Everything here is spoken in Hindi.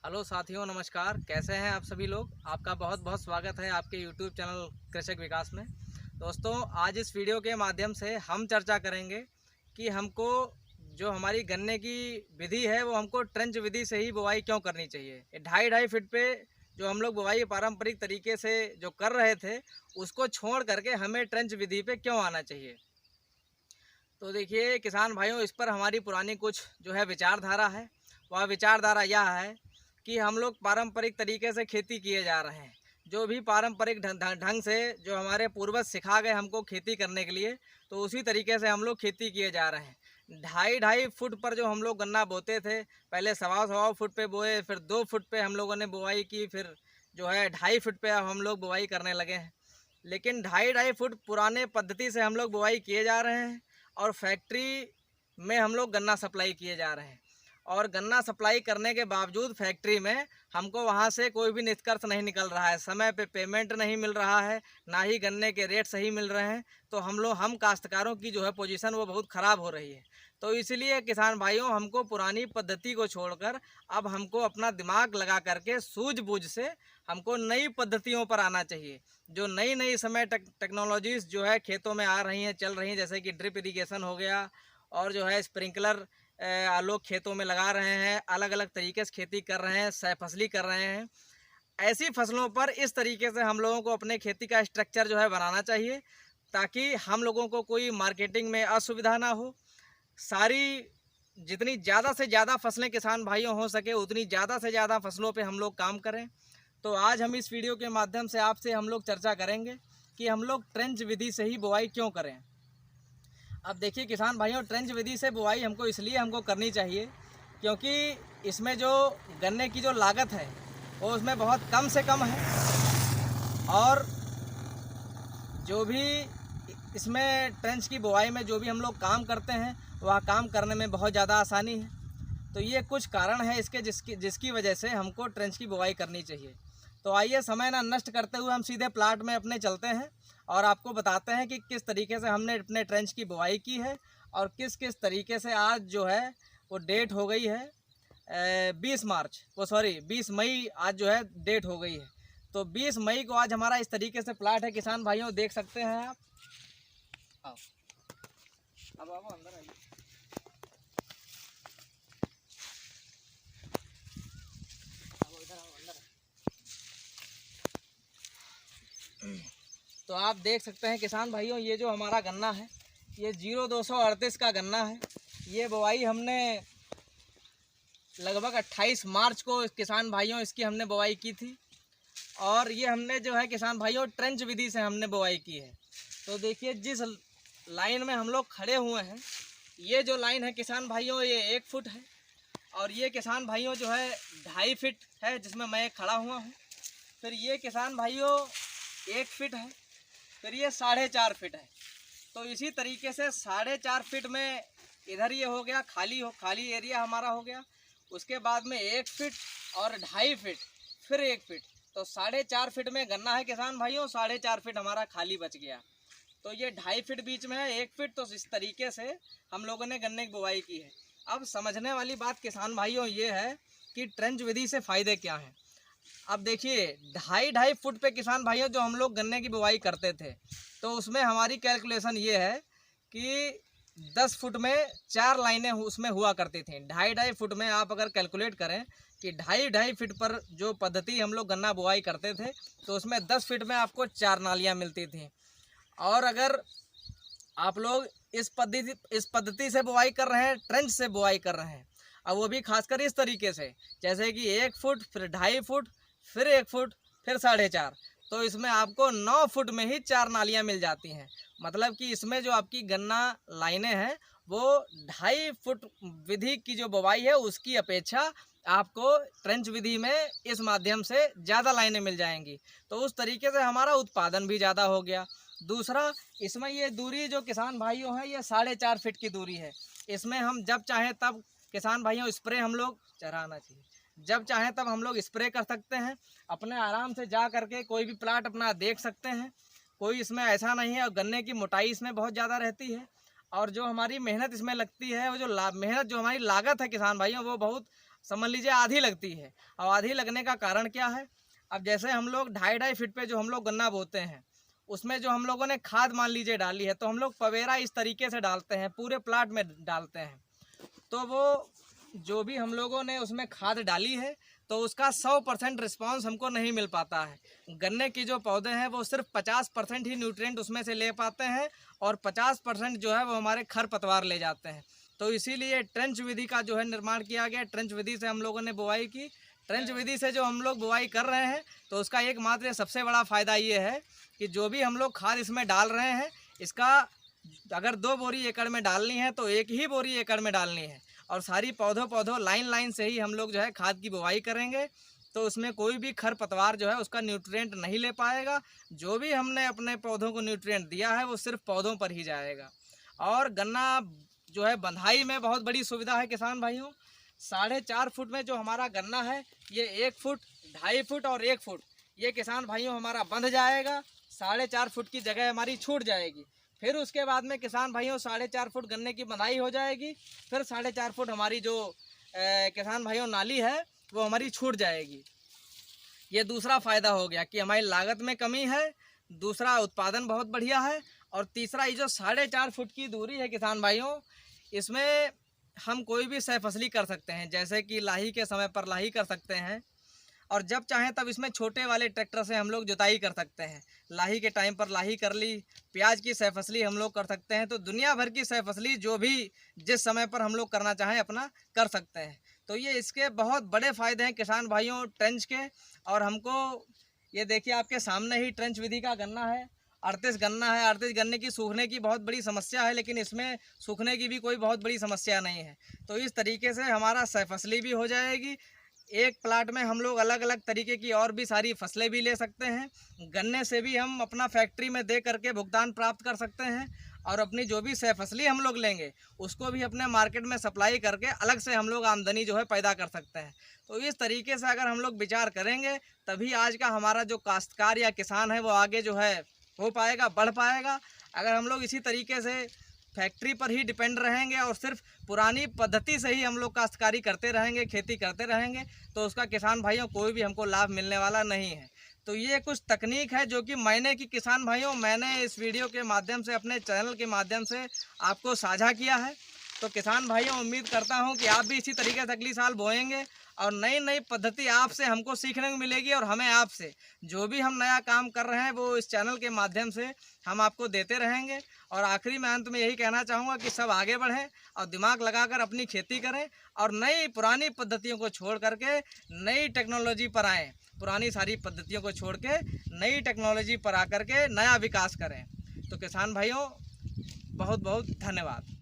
हेलो साथियों, नमस्कार। कैसे हैं आप सभी लोग। आपका बहुत बहुत स्वागत है आपके यूट्यूब चैनल कृषक विकास में। दोस्तों, आज इस वीडियो के माध्यम से हम चर्चा करेंगे कि हमको जो हमारी गन्ने की विधि है वो हमको ट्रेंच विधि से ही बुवाई क्यों करनी चाहिए। 2.5 फीट पे जो हम लोग बुवाई पारंपरिक तरीके से जो कर रहे थे उसको छोड़ करके हमें ट्रेंच विधि पे क्यों आना चाहिए। तो देखिए किसान भाइयों, इस पर हमारी पुरानी कुछ जो है विचारधारा है। वह विचारधारा यह है कि हम लोग पारंपरिक तरीके से खेती किए जा रहे हैं। जो भी पारंपरिक ढंग से जो हमारे पूर्वज सिखा गए हमको खेती करने के लिए, तो उसी तरीके से हम लोग खेती किए जा रहे हैं। 2.5 फुट पर जो हम लोग गन्ना बोते थे, पहले 1.25 फुट पे बोए, फिर 2 फुट पे हम लोगों ने बुआई की, फिर जो है 2.5 फुट पे अब हम लोग बुआई करने लगे हैं। लेकिन 2.5 फुट पुराने पद्धति से हम लोग बुआई किए जा रहे हैं और फैक्ट्री में हम लोग गन्ना सप्लाई किए जा रहे हैं। और गन्ना सप्लाई करने के बावजूद फैक्ट्री में हमको वहाँ से कोई भी निष्कर्ष नहीं निकल रहा है। समय पे पेमेंट नहीं मिल रहा है, ना ही गन्ने के रेट सही मिल रहे हैं। तो हम काश्तकारों की जो है पोजीशन वो बहुत ख़राब हो रही है। तो इसलिए किसान भाइयों, हमको पुरानी पद्धति को छोड़कर अब हमको अपना दिमाग लगा करके सूझबूझ से हमको नई पद्धतियों पर आना चाहिए। जो नई नई समय टेक्नोलॉजीज़ जो है खेतों में आ रही हैं, चल रही हैं, जैसे कि ड्रिप इरिगेशन हो गया और जो है स्प्रिंकलर लोग खेतों में लगा रहे हैं, अलग अलग तरीके से खेती कर रहे हैं, सहफसली कर रहे हैं। ऐसी फसलों पर इस तरीके से हम लोगों को अपने खेती का स्ट्रक्चर जो है बनाना चाहिए, ताकि हम लोगों को कोई मार्केटिंग में असुविधा ना हो। सारी जितनी ज़्यादा से ज़्यादा फसलें किसान भाइयों हो सके उतनी ज़्यादा से ज़्यादा फसलों पे हम लोग काम करें। तो आज हम इस वीडियो के माध्यम से आपसे हम लोग चर्चा करेंगे कि हम लोग ट्रेंच विधि से ही बुआई क्यों करें। अब देखिए किसान भाइयों, ट्रेंच विधि से बुआई हमको करनी चाहिए क्योंकि इसमें जो गन्ने की जो लागत है वो उसमें बहुत कम से कम है। और जो भी इसमें ट्रेंच की बुआई में जो भी हम लोग काम करते हैं वह काम करने में बहुत ज़्यादा आसानी है। तो ये कुछ कारण है इसके जिसकी वजह से हमको ट्रेंच की बुआई करनी चाहिए। तो आइए समय ना नष्ट करते हुए हम सीधे प्लाट में अपने चलते हैं और आपको बताते हैं कि किस तरीके से हमने अपने ट्रेंच की बुआई की है और किस किस तरीके से आज जो है वो डेट हो गई है 20 मई आज जो है डेट हो गई है। तो 20 मई को आज हमारा इस तरीके से प्लाट है किसान भाइयों, देख सकते हैं आप। आओ अब आओ अंदर आइए। तो आप देख सकते हैं किसान भाइयों, ये जो हमारा गन्ना है ये 0238 का गन्ना है। ये बुआई हमने लगभग 28 मार्च को किसान भाइयों इसकी हमने बुआई की थी और ये हमने जो है किसान भाइयों ट्रेंच विधि से हमने बुआई की है। तो देखिए जिस लाइन में हम लोग खड़े हुए हैं, ये जो लाइन है किसान भाइयों ये 1 फुट है और ये किसान भाइयों जो है 2.5 फीट है जिसमें मैं खड़ा हुआ हूँ। फिर ये किसान भाइयों 1 फीट है, फिर ये 4.5 फीट है। तो इसी तरीके से 4.5 फीट में इधर ये हो गया खाली एरिया हमारा हो गया। उसके बाद में 1 फीट और 2.5 फीट, फिर 1 फीट, तो 4.5 फीट में गन्ना है किसान भाइयों। 4.5 फीट हमारा खाली बच गया। तो ये 2.5 फीट बीच में है, 1 फीट। तो इस तरीके से हम लोगों ने गन्ने की बुआई की है। अब समझने वाली बात किसान भाइयों ये है कि ट्रेंच विधि से फ़ायदे क्या हैं। अब देखिए 2.5 फुट पे किसान भाइयों जो हम लोग गन्ने की बुवाई करते थे, तो उसमें हमारी कैलकुलेशन ये है कि 10 फुट में 4 लाइनें उसमें हुआ करती थी। 2.5 फुट में आप अगर कैलकुलेट करें कि 2.5 फीट पर जो पद्धति हम लोग गन्ना बुआई करते थे, तो उसमें 10 फीट में आपको 4 नालियाँ मिलती थी। और अगर आप लोग इस पद्धति से बुआई कर रहे हैं, ट्रेंच से बुआई कर रहे हैं, अब वो भी खासकर इस तरीके से, जैसे कि 1 फुट, फिर 2.5 फुट, फिर 1 फुट, फिर 4.5, तो इसमें आपको 9 फुट में ही 4 नालियाँ मिल जाती हैं। मतलब कि इसमें जो आपकी गन्ना लाइनें हैं वो 2.5 फुट विधि की जो बुवाई है उसकी अपेक्षा आपको ट्रेंच विधि में इस माध्यम से ज़्यादा लाइनें मिल जाएंगी। तो उस तरीके से हमारा उत्पादन भी ज़्यादा हो गया। दूसरा, इसमें ये दूरी जो किसान भाइयों है ये 4.5 फीट की दूरी है। इसमें हम जब चाहें तब किसान भाइयों स्प्रे हम लोग चढ़ाना चाहिए, जब चाहें तब हम लोग स्प्रे कर सकते हैं। अपने आराम से जा करके कोई भी प्लाट अपना देख सकते हैं। कोई इसमें ऐसा नहीं है। और गन्ने की मोटाई इसमें बहुत ज़्यादा रहती है और जो हमारी मेहनत इसमें लगती है, वो जो मेहनत जो हमारी लागत है किसान भाइयों वो बहुत समझ लीजिए आधी लगती है। और आधी लगने का कारण क्या है, अब जैसे हम लोग 2.5 फीट पे जो हम लोग गन्ना बोते हैं, उसमें जो हम लोगों ने खाद मान लीजिए डाली है, तो हम लोग पवेरा इस तरीके से डालते हैं, पूरे प्लाट में डालते हैं। तो वो जो भी हम लोगों ने उसमें खाद डाली है, तो उसका 100% रिस्पांस हमको नहीं मिल पाता है। गन्ने की जो पौधे हैं वो सिर्फ 50% ही न्यूट्रिएंट उसमें से ले पाते हैं, और 50% जो है वो हमारे खरपतवार ले जाते हैं। तो इसीलिए ट्रेंच विधि का जो है निर्माण किया गया। ट्रेंच विधि से हम लोगों ने बुआई की। ट्रेंच विधि से जो हम लोग बुआई कर रहे हैं, तो उसका एकमात्र सबसे बड़ा फ़ायदा ये है कि जो भी हम लोग खाद इसमें डाल रहे हैं, इसका अगर 2 बोरी एकड़ में डालनी है तो 1 ही बोरी एकड़ में डालनी है। और सारी पौधों लाइन से ही हम लोग जो है खाद की बुवाई करेंगे, तो उसमें कोई भी खरपतवार जो है उसका न्यूट्रिएंट नहीं ले पाएगा। जो भी हमने अपने पौधों को न्यूट्रिएंट दिया है वो सिर्फ पौधों पर ही जाएगा। और गन्ना जो है बंधाई में बहुत बड़ी सुविधा है किसान भाइयों। 4.5 फुट में जो हमारा गन्ना है, ये 1 फुट, 2.5 फुट और 1 फुट, ये किसान भाइयों हमारा बंध जाएगा। 4.5 फुट की जगह हमारी छूट जाएगी। फिर उसके बाद में किसान भाइयों 4.5 फुट गन्ने की बंधाई हो जाएगी। फिर 4.5 फुट हमारी जो किसान भाइयों नाली है वो हमारी छूट जाएगी। ये दूसरा फ़ायदा हो गया कि हमारी लागत में कमी है, दूसरा उत्पादन बहुत बढ़िया है, और तीसरा ये जो 4.5 फुट की दूरी है किसान भाइयों, इसमें हम कोई भी सहफसली कर सकते हैं। जैसे कि लाही के समय पर लाही कर सकते हैं, और जब चाहें तब इसमें छोटे वाले ट्रैक्टर से हम लोग जुताई कर सकते हैं। लाही के टाइम पर लाही कर ली, प्याज की सहफसली हम लोग कर सकते हैं। तो दुनिया भर की सहफसली जो भी जिस समय पर हम लोग करना चाहें अपना कर सकते हैं। तो ये इसके बहुत बड़े फ़ायदे हैं किसान भाइयों ट्रेंच के। और हमको ये देखिए आपके सामने ही ट्रेंच विधि का गन्ना है, 38 गन्ना है। 38 गन्ने की सूखने की बहुत बड़ी समस्या है, लेकिन इसमें सूखने की भी कोई बहुत बड़ी समस्या नहीं है। तो इस तरीके से हमारा सहफसली भी हो जाएगी। एक प्लाट में हम लोग अलग अलग तरीके की और भी सारी फसलें भी ले सकते हैं। गन्ने से भी हम अपना फैक्ट्री में दे करके भुगतान प्राप्त कर सकते हैं, और अपनी जो भी सहफसली हम लोग लेंगे उसको भी अपने मार्केट में सप्लाई करके अलग से हम लोग आमदनी जो है पैदा कर सकते हैं। तो इस तरीके से अगर हम लोग विचार करेंगे, तभी आज का हमारा जो काश्तकार या किसान है वो आगे जो है हो पाएगा, बढ़ पाएगा। अगर हम लोग इसी तरीके से फैक्ट्री पर ही डिपेंड रहेंगे और सिर्फ पुरानी पद्धति से ही हम लोग काश्तकारी करते रहेंगे, खेती करते रहेंगे, तो उसका किसान भाइयों कोई भी हमको लाभ मिलने वाला नहीं है। तो ये कुछ तकनीक है जो कि किसान भाइयों मैंने इस वीडियो के माध्यम से, अपने चैनल के माध्यम से आपको साझा किया है। तो किसान भाइयों उम्मीद करता हूँ कि आप भी इसी तरीके से अगली साल बोएंगे, और नई नई पद्धति आपसे हमको सीखने को मिलेगी, और हमें आपसे जो भी हम नया काम कर रहे हैं वो इस चैनल के माध्यम से हम आपको देते रहेंगे। और आखिरी में अंत में यही कहना चाहूँगा कि सब आगे बढ़ें और दिमाग लगाकर अपनी खेती करें, और नई पुरानी पद्धतियों को छोड़ करके नई टेक्नोलॉजी पर आएँ। पुरानी सारी पद्धतियों को छोड़ के नई टेक्नोलॉजी पर आकर के नया विकास करें। तो किसान भाइयों बहुत बहुत धन्यवाद।